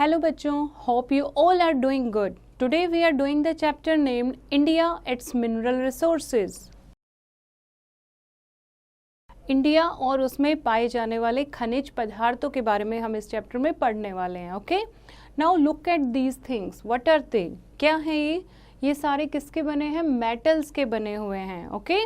Hello बच्चों, hope you all are doing good. Today we are doing the chapter named India, its mineral resources. India और उसमें पाए जाने वाले खनिज पदार्थों के बारे में हम इस चैप्टर में पढ़ने वाले हैं. Okay, now look at these things. What are they? क्या है ये सारे किसके बने हैं? मेटल्स के बने हुए हैं. ओके,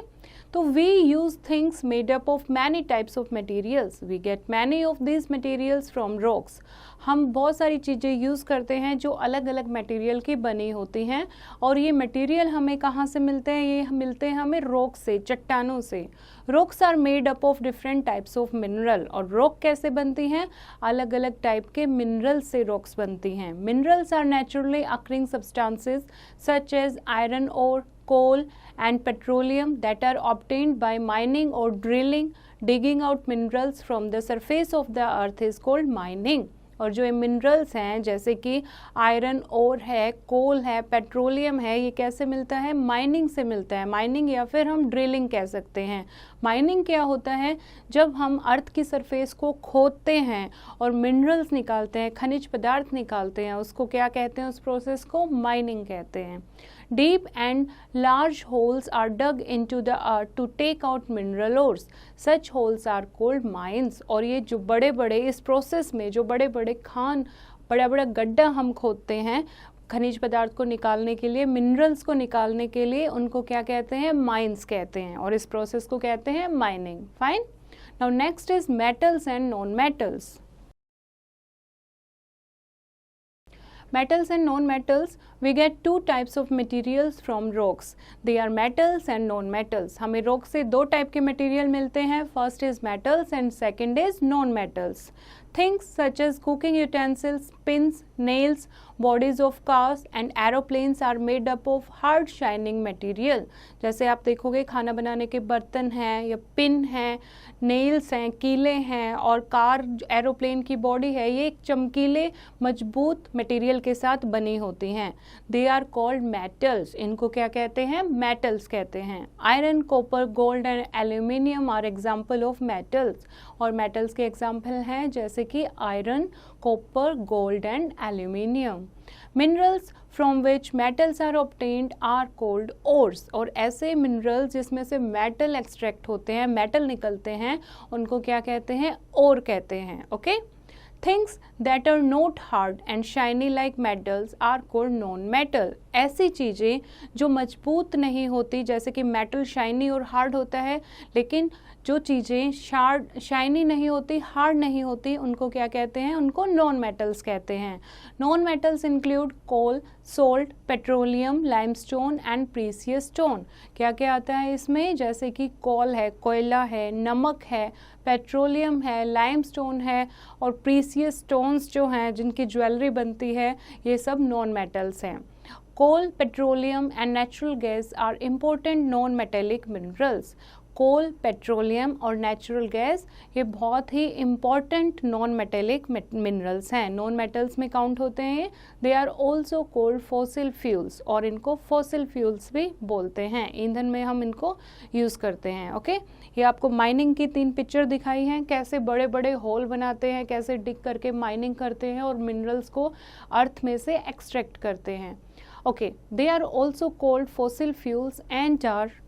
तो we use things made up of many types of materials. We get many of these materials from rocks. हम बहुत सारी चीज़ें यूज़ करते हैं जो अलग अलग मटेरियल की बनी होती हैं, और ये मटेरियल हमें कहाँ से मिलते हैं? ये मिलते हैं हमें रॉक से, चट्टानों से. Rocks are made up of different types of mineral. और रॉक कैसे बनती हैं? अलग अलग टाइप के मिनरल से रॉक्स बनती हैं. Minerals are naturally occurring substances such as iron और coal and petroleum that are obtained by mining or drilling. Digging out minerals from the surface of the earth is called mining. और जो ये minerals हैं जैसे कि iron ore है, कोल है, petroleum है, ये कैसे मिलता है? माइनिंग से मिलता है. माइनिंग या फिर हम ड्रिलिंग कह सकते हैं. माइनिंग क्या होता है? जब हम अर्थ की सरफेस को खोदते हैं और मिनरल्स निकालते हैं, खनिज पदार्थ निकालते हैं, उसको क्या कहते हैं? उस प्रोसेस को माइनिंग कहते हैं. Deep and large holes are dug into the earth to take out mineral ores. Such holes are called mines. और ये जो बड़े बड़े इस प्रोसेस में जो बड़े बड़े खान, बड़ा बड़ा गड्ढा हम खोदते हैं खनिज पदार्थ को निकालने के लिए, मिनरल्स को निकालने के लिए, उनको क्या कहते हैं? माइंस कहते हैं. और इस प्रोसेस को कहते हैं mining. Fine. Now next is metals and non metals. Metals and non-metals, we get two types of materials from rocks. They are metals and non-metals. हमें rock से दो टाइप के material मिलते हैं. First is metals and second is non-metals. Things such as cooking utensils, pins, nails, bodies of cars and aeroplanes are made up of hard shining material. जैसे आप देखोगे खाना बनाने के बर्तन हैं या पिन हैं, नेल्स हैं, कीले हैं, और कार एरोप्लेन की बॉडी है, ये एक चमकीले मजबूत मटेरियल के साथ बनी होती हैं. They are called metals. इनको क्या कहते हैं? मेटल्स कहते हैं. Iron, copper, gold and aluminium are example of metals. और मेटल्स के एग्जाम्पल हैं जैसे कि iron, copper, gold and aluminium. Minerals from which metals are obtained are called ores. और ऐसे मिनरल्स जिसमें से मेटल एक्सट्रैक्ट होते हैं, मेटल निकलते हैं, उनको क्या कहते हैं? ओर कहते हैं. Okay. Things that are not hard and shiny like metals are called non-metal. ऐसी चीज़ें जो मजबूत नहीं होती, जैसे कि मेटल शाइनी और हार्ड होता है, लेकिन जो चीज़ें शाइनी नहीं होती, हार्ड नहीं होती, उनको क्या कहते हैं? उनको नॉन मेटल्स कहते हैं. Non metals include coal, salt, petroleum, limestone and precious stone. क्या क्या आता है इसमें? जैसे कि कोल है, कोयला है, नमक है, पेट्रोलियम है, लाइमस्टोन है, और प्रीसियस स्टोन्स जो हैं जिनकी ज्वेलरी बनती है, ये सब नॉन मेटल्स हैं. Coal, petroleum and natural gas are important non metallic minerals. Coal, petroleum और नेचुरल गैस ये बहुत ही इम्पॉर्टेंट नॉन मेटेलिक मिनरल्स हैं. नॉन मेटल्स में काउंट होते हैं. They are also called fossil fuels. और इनको फॉसिल फ्यूल्स भी बोलते हैं. ईंधन में हम इनको यूज़ करते हैं. ओके, ये आपको माइनिंग की 3 पिक्चर दिखाई हैं, कैसे बड़े बड़े होल बनाते हैं, कैसे डिग करके माइनिंग करते हैं और मिनरल्स को अर्थ में से एक्सट्रैक्ट करते हैं. Okay, they are also called fossil fuels and are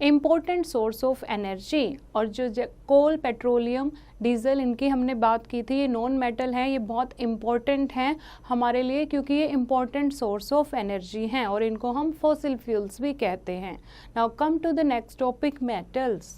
important source of energy. और जो कोल, पेट्रोलियम, डीजल, इनकी हमने बात की थी, ये नॉन मेटल हैं. ये बहुत इम्पॉर्टेंट हैं हमारे लिए क्योंकि ये इम्पॉर्टेंट सोर्स ऑफ एनर्जी हैं, और इनको हम फॉसिल फ्यूल्स भी कहते हैं. Now come to the next topic, metals.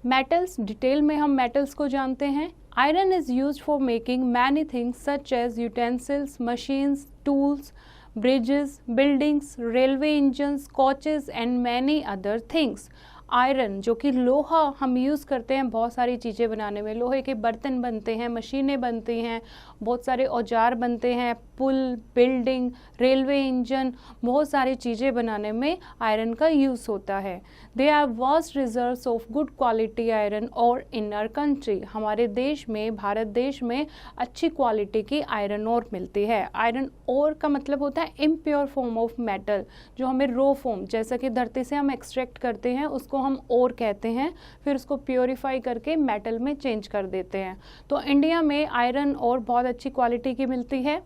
Metals, detail में हम मेटल्स को जानते हैं. Iron is used for making many things such as utensils, machines, tools, bridges, buildings, railway engines, coaches and many other things. Iron जो कि लोहा हम use करते हैं बहुत सारी चीज़ें बनाने में. लोहे के बर्तन बनते हैं, मशीनें बनती हैं, बहुत सारे औजार बनते हैं, पुल, बिल्डिंग, रेलवे इंजन, बहुत सारी चीज़ें बनाने में आयरन का यूज़ होता है। There are vast reserves of good quality iron और इन आवर कंट्री, हमारे देश में, भारत देश में अच्छी क्वालिटी की आयरन और मिलती है। आयरन और का मतलब होता है इम्प्योर फॉर्म ऑफ मेटल, जो हमें रो फॉर्म, जैसा कि धरती से हम एक्सट्रैक्ट करते हैं उसको हम और कहते हैं, फिर उसको प्योरीफाई करके मेटल में चेंज कर देते हैं। तो इंडिया में आयरन और बहुत अच्छी क्वालिटी की मिलती है।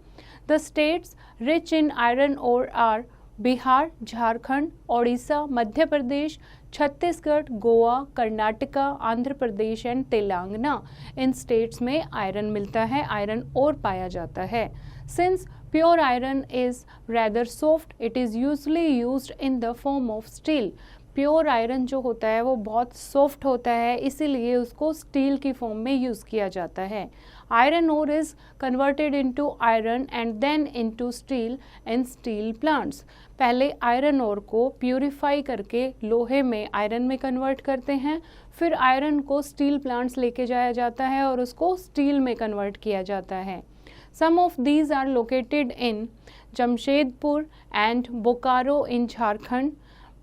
The states rich in iron ore are Bihar, Jharkhand, Odisha, Madhya Pradesh, Chhattisgarh, Goa, Karnataka, Andhra Pradesh and Telangana. इन स्टेट्स में आयरन मिलता है, आयरन और पाया जाता है। Since pure iron is rather soft, it is usually used in the form of steel. Pure iron जो होता है वो बहुत सॉफ्ट होता है, इसीलिए उसको स्टील की फॉर्म में यूज़ किया जाता है। Iron ore is converted into iron and then into steel in steel plants. पहले आयरन ओर को प्यूरिफाई करके लोहे में, आयरन में कन्वर्ट करते हैं, फिर आयरन को स्टील प्लांट्स लेके जाया जाता है और उसको स्टील में कन्वर्ट किया जाता है। Some of these are located in Jamshedpur and Bokaro in Jharkhand,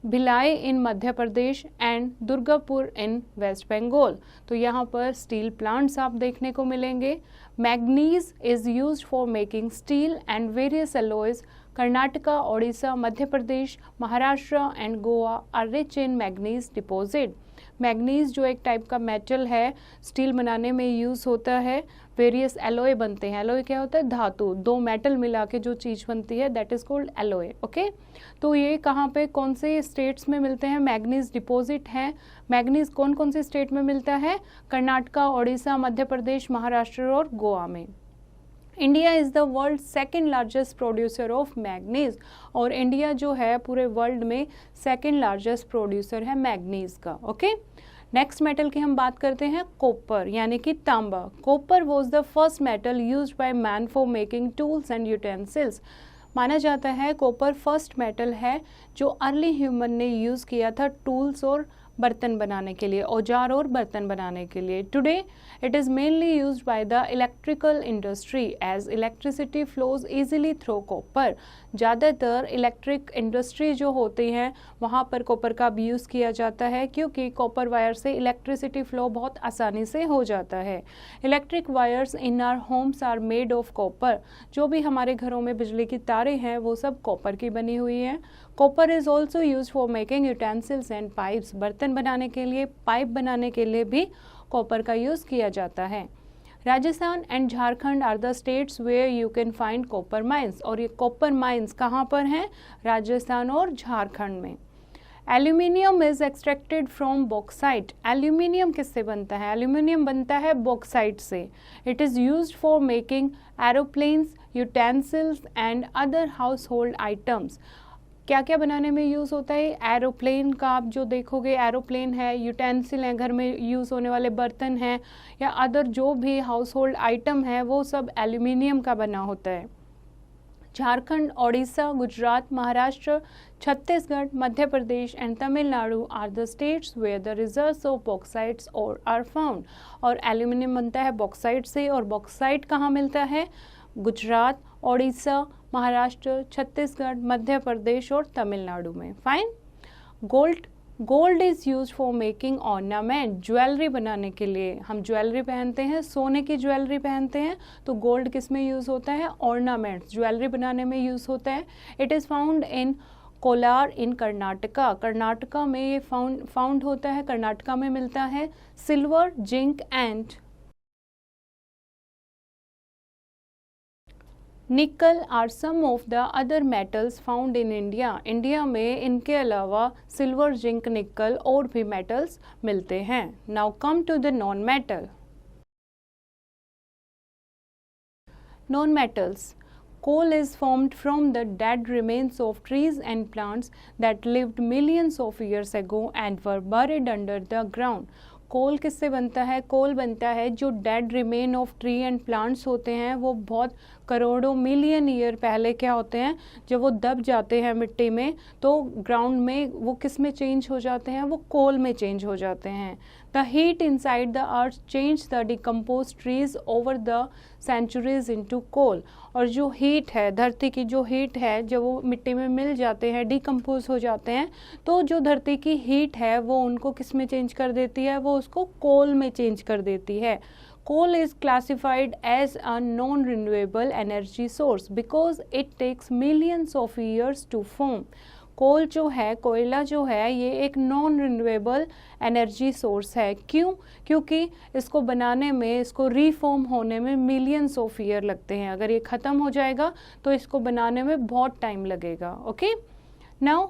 Bhilai in Madhya Pradesh and Durgapur in West Bengal. तो यहाँ पर स्टील प्लांट्स आप देखने को मिलेंगे। Manganese is used for making steel and various alloys. Karnataka, Odisha, Madhya Pradesh, Maharashtra and Goa are rich in manganese deposit. मैग्नीज जो एक टाइप का मेटल है, स्टील बनाने में यूज़ होता है। वेरियस एलॉय बनते हैं। एलॉय क्या होता है? धातु, दो मेटल मिला के जो चीज़ बनती है, that is called alloy. Okay, तो ये कहाँ पे, कौन से स्टेट्स में मिलते हैं? मैग्नीज डिपॉजिट है। मैग्नीज कौन कौन से स्टेट में मिलता है? कर्नाटका, ओडिशा, मध्य प्रदेश, महाराष्ट्र और गोवा में। India is the world second largest producer of manganese, और इंडिया जो है पूरे वर्ल्ड में सेकेंड लार्जेस्ट प्रोड्यूसर है मैग्नीज का। ओके, नेक्स्ट मेटल की हम बात करते हैं कॉपर, यानी कि तांबा। Copper was the first metal used by man for making tools and utensils. माना जाता है कॉपर फर्स्ट मेटल है जो अर्ली ह्यूमन ने यूज़ किया था टूल्स और बर्तन बनाने के लिए, औजार और बर्तन बनाने के लिए। Today it is mainly used by the electrical industry as electricity flows easily through copper. ज़्यादातर इलेक्ट्रिक इंडस्ट्री जो होती हैं वहाँ पर कॉपर का भी यूज़ किया जाता है, क्योंकि कॉपर वायर से इलेक्ट्रिसिटी फ्लो बहुत आसानी से हो जाता है। Electric wires in our homes are made of copper. जो भी हमारे घरों में बिजली की तारें हैं वो सब कॉपर की बनी हुई हैं। Copper is also use for making utensils and pipes. बर्तन बनाने के लिए, पाइप बनाने के लिए भी कॉपर का यूज़ किया जाता है। Rajasthan and Jharkhand are the states where you can find copper mines, और ये कॉपर माइंस कहाँ पर हैं? राजस्थान और झारखंड में। Aluminium is extracted from bauxite. Aluminium किससे बनता है? एल्यूमिनियम बनता है बॉक्साइट से। It is used for making aeroplanes, utensils and other house hold items. क्या क्या बनाने में यूज़ होता है? एरोप्लेन का आप जो देखोगे, एरोप्लेन है, यूटेंसिल हैं, घर में यूज़ होने वाले बर्तन हैं, या अदर जो भी हाउस होल्ड आइटम है वो सब एल्यूमिनियम का बना होता है। Jharkhand, Odisha, Gujarat, Maharashtra, Chhattisgarh, Madhya Pradesh and Tamil Nadu are the states where the reserves of bauxites ore are found. और एल्यूमिनियम बनता है बॉक्साइट से, और बॉक्साइट कहाँ मिलता है? गुजरात, ओडिशा, महाराष्ट्र, छत्तीसगढ़, मध्य प्रदेश और तमिलनाडु में। Fine. Gold is use for making ornament. Jewellery बनाने के लिए हम ज्वेलरी पहनते हैं, सोने की ज्वेलरी पहनते हैं, तो गोल्ड किस में यूज़ होता है? ऑर्नामेंट्स, ज्वेलरी बनाने में यूज़ होता है। It is found in Kolar in Karnataka. Karnataka में ये फाउंड होता है, कर्नाटका में मिलता है। Silver, zinc and nickel are some of the other metals found in India. India में इनके अलावा सिल्वर, जिंक, निकल और भी मेटल्स मिलते हैं। Now come to the non metal. Non metals. Coal is formed from the dead remains of trees and plants that lived millions of years ago and were buried under the ground. कोल किससे बनता है? कोल बनता है जो dead remain of tree and plants होते हैं, वो बहुत करोड़ों मिलियन ईयर पहले क्या होते हैं, जब वो दब जाते हैं मिट्टी में तो ग्राउंड में वो किस में चेंज हो जाते हैं, वो कोल में चेंज हो जाते हैं। The heat inside the earth change the decompose trees over the centuries into coal. और जो हीट है, धरती की जो हीट है, जब वो मिट्टी में मिल जाते हैं, डिकम्पोज हो जाते हैं, तो जो धरती की हीट है वो उनको किस में चेंज कर देती है, वो उसको कोल में चेंज कर देती है। Coal is classified as a non-renewable energy source because it takes millions of years to form. कोल जो है, कोयला जो है, ये एक नॉन रिन्यूएबल एनर्जी सोर्स है। क्यों? क्योंकि इसको बनाने में, इसको रीफॉर्म होने में मिलियंस ऑफ ईयर लगते हैं। अगर ये ख़त्म हो जाएगा तो इसको बनाने में बहुत टाइम लगेगा। Okay, now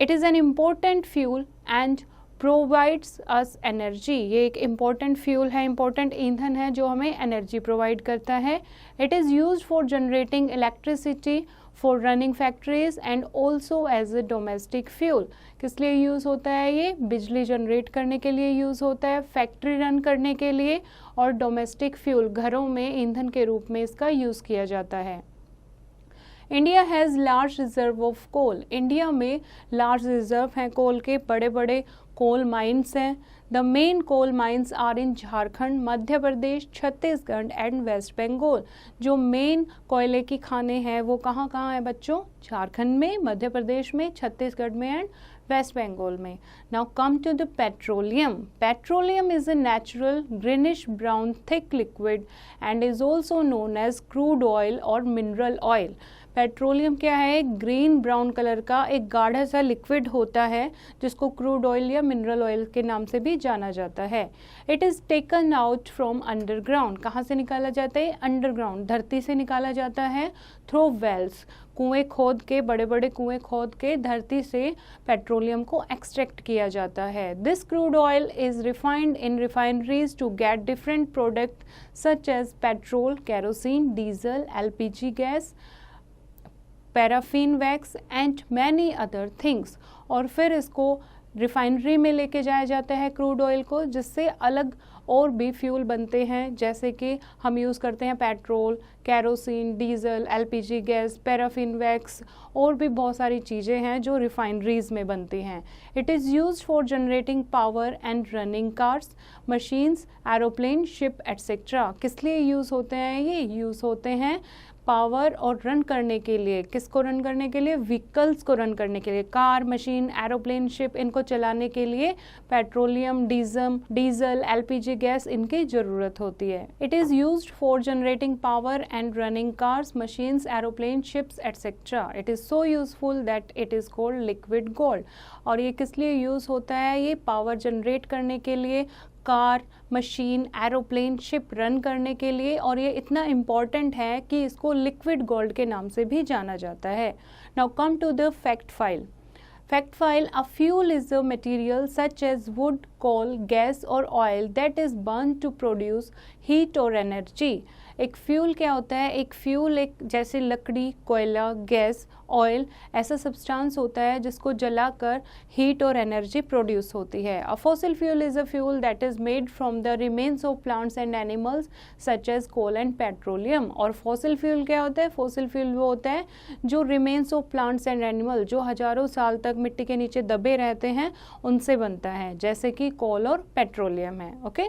it is an important fuel and provides us energy. ये एक इम्पॉर्टेंट फ्यूल है, इम्पॉर्टेंट ईंधन है जो हमें एनर्जी प्रोवाइड करता है। It is used for generating electricity, for running factories and also as a domestic fuel. किस लिए यूज़ होता है ये? बिजली जनरेट करने के लिए यूज़ होता है, फैक्ट्री रन करने के लिए, और डोमेस्टिक फ्यूल, घरों में ईंधन के रूप में इसका यूज़ किया जाता है। India has large reserve of coal. India में लार्ज रिजर्व हैं कोल के, बड़े बड़े कोल माइंस हैं। The main coal mines are in Jharkhand, Madhya Pradesh, Chhattisgarh and West Bengal. जो मेन कोयले की खाने हैं वो कहाँ कहाँ है बच्चों? झारखंड में, मध्य प्रदेश में, छत्तीसगढ़ में एंड वेस्ट बंगाल में। Now come to the petroleum. Petroleum is a natural greenish brown thick liquid and is also known as crude oil और मिनरल ऑयल। पेट्रोलियम क्या है? ग्रीन ब्राउन कलर का एक गाढ़ा सा लिक्विड होता है जिसको क्रूड ऑयल या मिनरल ऑयल के नाम से भी जाना जाता है। It is taken out from underground. कहाँ से निकाला जाता है? अंडरग्राउंड, धरती से निकाला जाता है। थ्रू वेल्स, कुएं खोद के, बड़े बड़े कुएं खोद के धरती से पेट्रोलियम को एक्सट्रैक्ट किया जाता है। This crude oil is refined in refineries to get different product such as petrol, kerosene, diesel, LPG gas, paraffin wax and many other things. और फिर इसको रिफाइनरी में लेके जाया जाता है क्रूड ऑयल को, जिससे अलग और भी फ्यूल बनते हैं, जैसे कि हम यूज़ करते हैं petrol, kerosene, diesel, LPG gas, paraffin wax, और भी बहुत सारी चीज़ें हैं जो रिफाइनरीज में बनती हैं। It is used for generating power and running cars, machines, aeroplane, ship etcetera. किस लिए यूज़ होते हैं? ये यूज़ होते हैं पावर और रन करने के लिए। किसको रन करने के लिए? व्हीकल्स को रन करने के लिए, कार, मशीन, एरोप्लेन, शिप, इनको चलाने के लिए पेट्रोलियम, डीजल, LPG गैस, इनकी ज़रूरत होती है। It is used for generating power and running cars, machines, aeroplane, ships etcetera. It is so useful that it is called liquid gold. और ये किस लिए यूज़ होता है? ये पावर जनरेट करने के लिए, car, machine, aeroplane, ship run करने के लिए, और ये इतना इम्पॉर्टेंट है कि इसको लिक्विड गोल्ड के नाम से भी जाना जाता है। Now come to the fact file. Fact file: a fuel is a material such as wood, coal, gas or oil that is burned to produce heat or energy. एक फ्यूल क्या होता है? एक फ्यूल एक जैसे लकड़ी, कोयला, गैस, ऑयल, ऐसा सब्सटेंस होता है जिसको जलाकर हीट और एनर्जी प्रोड्यूस होती है। A fossil fuel is a fuel that is made from the remains of plants and animals such as coal and petroleum. और फॉसिल फ्यूल क्या होता है? फॉसिल फ्यूल वो होता है जो remains of plants and animal, जो हजारों साल तक मिट्टी के नीचे दबे रहते हैं, उनसे बनता है, जैसे कि कोल और पेट्रोलियम है। ओके,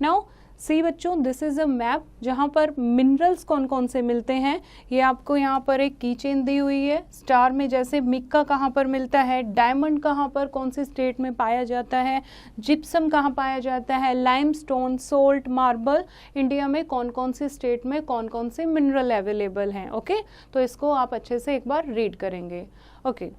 नाउ सी बच्चों, दिस इज़ अ मैप जहाँ पर मिनरल्स कौन कौन से मिलते हैं। ये आपको यहाँ पर एक की चेन दी हुई है। स्टार में जैसे मिक्का कहाँ पर मिलता है, डायमंड कहाँ पर, कौन सी स्टेट में पाया जाता है, जिप्सम कहाँ पाया जाता है, लाइमस्टोन, सोल्ट, मार्बल, इंडिया में कौन कौन सी स्टेट में कौन कौन से मिनरल अवेलेबल हैं। ओके, तो इसको आप अच्छे से एक बार रीड करेंगे। Okay,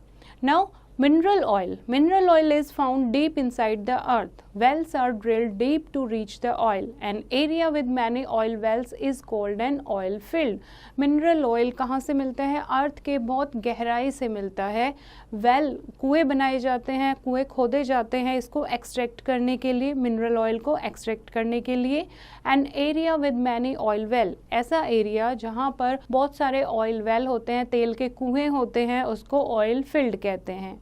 now mineral oil. Mineral oil is found deep inside the earth. Wells are drilled deep to reach the oil. An area with many oil wells is called an oil field. Mineral oil कहाँ से मिलता है? अर्थ के बहुत गहराई से मिलता है। वेल, कुएं बनाए जाते हैं, कुएं खोदे जाते हैं इसको एक्सट्रैक्ट करने के लिए, मिनरल ऑयल को एक्सट्रैक्ट करने के लिए। An area with many oil well, ऐसा एरिया जहाँ पर बहुत सारे ऑयल वेल होते हैं, तेल के कुएं होते हैं, उसको ऑयल फील्ड कहते हैं।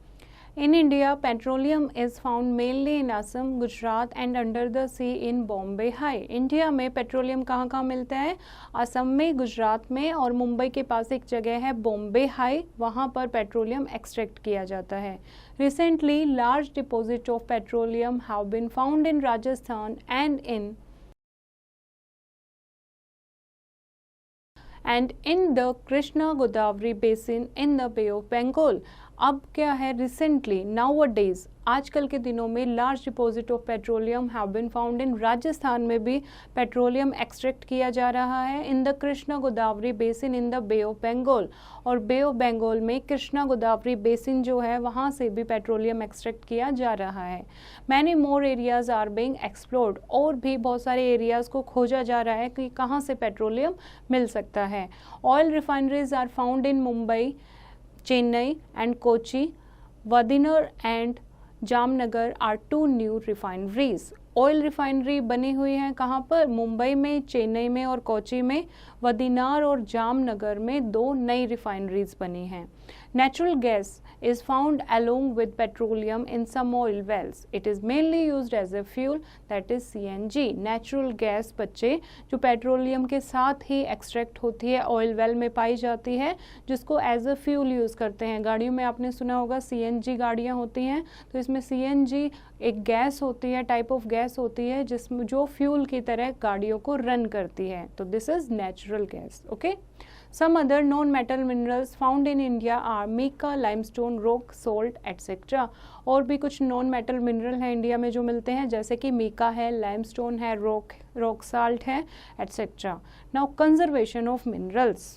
In India, petroleum is found mainly in Assam, Gujarat and under the sea in Bombay High. India में पेट्रोलियम कहाँ कहाँ मिलता है? असम में, गुजरात में और मुंबई के पास एक जगह है बॉम्बे हाई, वहाँ पर पेट्रोलियम एक्सट्रैक्ट किया जाता है. Recently, large deposits of petroleum have been found in Rajasthan and in the Krishna Godavari basin in the Bay of Bengal. अब क्या है, रिसेंटली, नाउ डेज, आजकल के दिनों में large deposit of petroleum have been found in Rajasthan में भी petroleum extract किया जा रहा है in the Krishna Godavari basin in the bay of Bengal. और बे ऑफ बंगाल में कृष्णा गोदावरी बेसिन जो है वहाँ से भी पेट्रोलियम एक्सट्रैक्ट किया जा रहा है. Many more areas are being explored, और भी बहुत सारे एरियाज को खोजा जा रहा है कि कहाँ से पेट्रोलियम मिल सकता है. Oil refineries are found in Mumbai, Chennai and Kochi. Vadinar and Jamnagar are two new refineries. Oil refinery बनी हुई है कहाँ पर? मुंबई में, चेन्नई में और कोची में. वदिनार और जामनगर में 2 नई रिफाइनरीज बनी हैं. Natural gas is found along with petroleum in some oil wells. It is mainly used as a fuel, that is CNG. Natural gas बच्चे जो पेट्रोलियम के साथ ही एक्सट्रैक्ट होती है, ऑयल वेल में पाई जाती है, जिसको एज अ फ्यूल यूज़ करते हैं. गाड़ियों में आपने सुना होगा CNG गाड़ियाँ होती हैं, तो इसमें CNG एक गैस होती है, टाइप ऑफ गैस होती है जिसमें जो फ्यूल की तरह गाड़ियों को रन करती है. तो this is natural gas. Okay. Some other non-metal minerals found in India are mica, limestone, rock salt, etc. और भी कुछ नॉन मेटल मिनरल हैं इंडिया में जो मिलते हैं, जैसे कि मीका है, लाइमस्टोन है, रॉक साल्ट है, etc. Now conservation of minerals.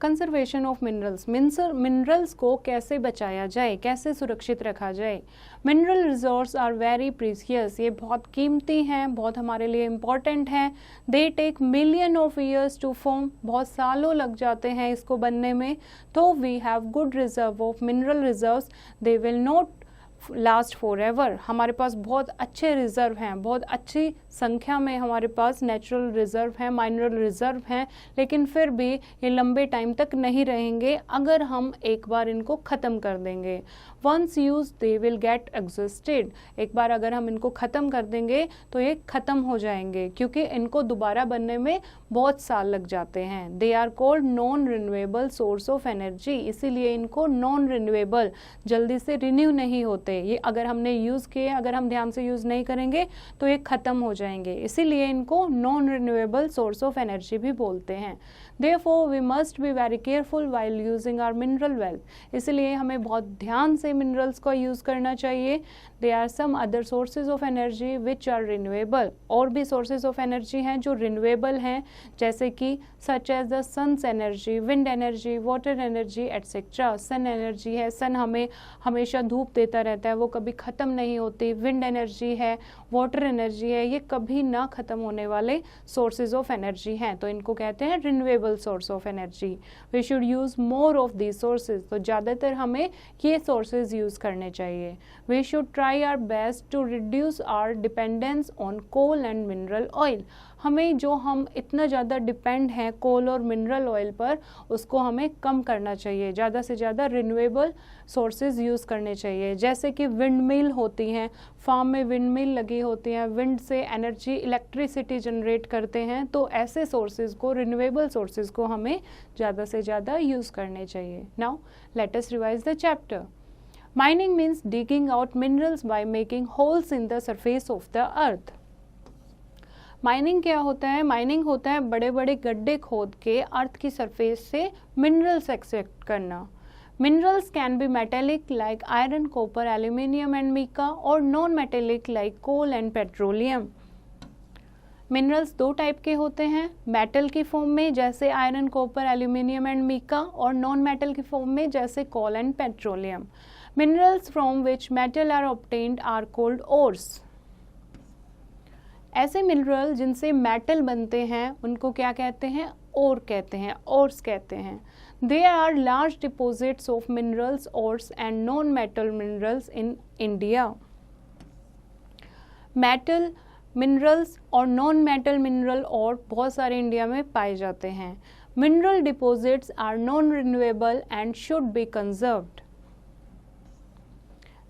Conservation of minerals. Minerals को कैसे बचाया जाए, कैसे सुरक्षित रखा जाए. Mineral resources are very precious. ये बहुत कीमती हैं, बहुत हमारे लिए इम्पॉर्टेंट हैं. They take million of years to form. बहुत सालों लग जाते हैं इसको बनने में. तो we have good reserve of mineral reserves. They will not last for ever. हमारे पास बहुत अच्छे रिज़र्व हैं, बहुत अच्छी संख्या में हमारे पास नेचुरल रिज़र्व हैं, माइनरल रिज़र्व हैं, लेकिन फिर भी ये लंबे टाइम तक नहीं रहेंगे अगर हम एक बार इनको ख़त्म कर देंगे. Once use they will get exhausted. एक बार अगर हम इनको ख़त्म कर देंगे तो ये ख़त्म हो जाएंगे, क्योंकि इनको दोबारा बनने में बहुत साल लग जाते हैं. They are called non renewable source of energy. इसीलिए इनको नॉन रिन्यूएबल, जल्दी से रिन्यू नहीं होते. ये अगर हमने यूज़ किए, अगर हम ध्यान से यूज़ नहीं करेंगे तो ये ख़त्म हो जाएंगे. इसीलिए इनको non renewable source of energy भी बोलते हैं. Therefore, we must be very careful while using our mineral wealth. इसलिए हमें बहुत ध्यान से मिनरल्स का यूज़ करना चाहिए. There are some other sources of energy which are renewable. और भी sources of energy हैं जो renewable हैं, जैसे कि such as the sun's energy, wind energy, water energy, etc. sun energy है, sun हमें हमेशा धूप देता रहता है, वो कभी ख़त्म नहीं होती. wind energy है, water energy है, ये कभी ना ख़त्म होने वाले sources of energy हैं. तो इनको कहते हैं renewable source of energy. We should use more of these sources. तो ज़्यादातर हमें ये sources use करने चाहिए. We should try our best to reduce our dependence on coal and mineral oil. हमें जो हम इतना ज़्यादा डिपेंड हैं कोल और मिनरल ऑयल पर, उसको हमें कम करना चाहिए. ज़्यादा से ज़्यादा रिन्यूएबल सोर्सेज यूज़ करने चाहिए, जैसे कि विंड मिल होती हैं, फार्म में विंड मिल लगी होती हैं, विंड से एनर्जी, इलेक्ट्रिसिटी जनरेट करते हैं. तो ऐसे सोर्सेज को, रिन्यूएबल सोर्सेज को हमें ज़्यादा से ज़्यादा यूज़ करने चाहिए. Now let us revise the chapter. Mining means digging out minerals by making holes in the surface of the earth. Mining क्या होता है? माइनिंग होता है बड़े बड़े गड्ढे खोद के अर्थ की सरफेस से मिनरल्स एक्सट्रैक्ट करना. Minerals can be metallic like iron, copper, aluminium and mica, और non metallic like coal and petroleum. Minerals 2 type के होते हैं, मेटल की फॉर्म में जैसे iron, copper, aluminium and mica, और नॉन मेटल की फॉर्म में जैसे coal and petroleum. Minerals from which metal are obtained are called ores. ऐसे मिनरल जिनसे मेटल बनते हैं उनको क्या कहते हैं? ओर कहते हैं, ओर्स कहते हैं. There are large deposits of minerals, ores and non-metal minerals in India. Metal minerals और नॉन मेटल मिनरल और बहुत सारे इंडिया में पाए जाते हैं। Mineral deposits are non renewable and should be conserved.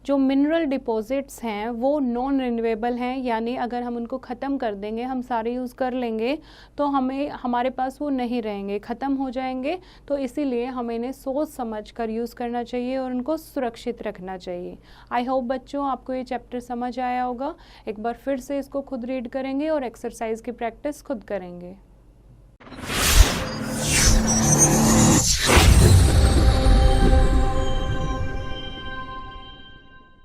जो मिनरल डिपॉजिट्स हैं वो नॉन रिन्यूएबल हैं, यानी अगर हम उनको ख़त्म कर देंगे, हम सारे यूज़ कर लेंगे तो हमारे पास वो नहीं रहेंगे, ख़त्म हो जाएंगे। तो इसीलिए हमें इन्हें सोच समझ कर यूज़ करना चाहिए और उनको सुरक्षित रखना चाहिए। आई होप बच्चों आपको ये चैप्टर समझ आया होगा। एक बार फिर से इसको खुद रीड करेंगे और एक्सरसाइज की प्रैक्टिस खुद करेंगे।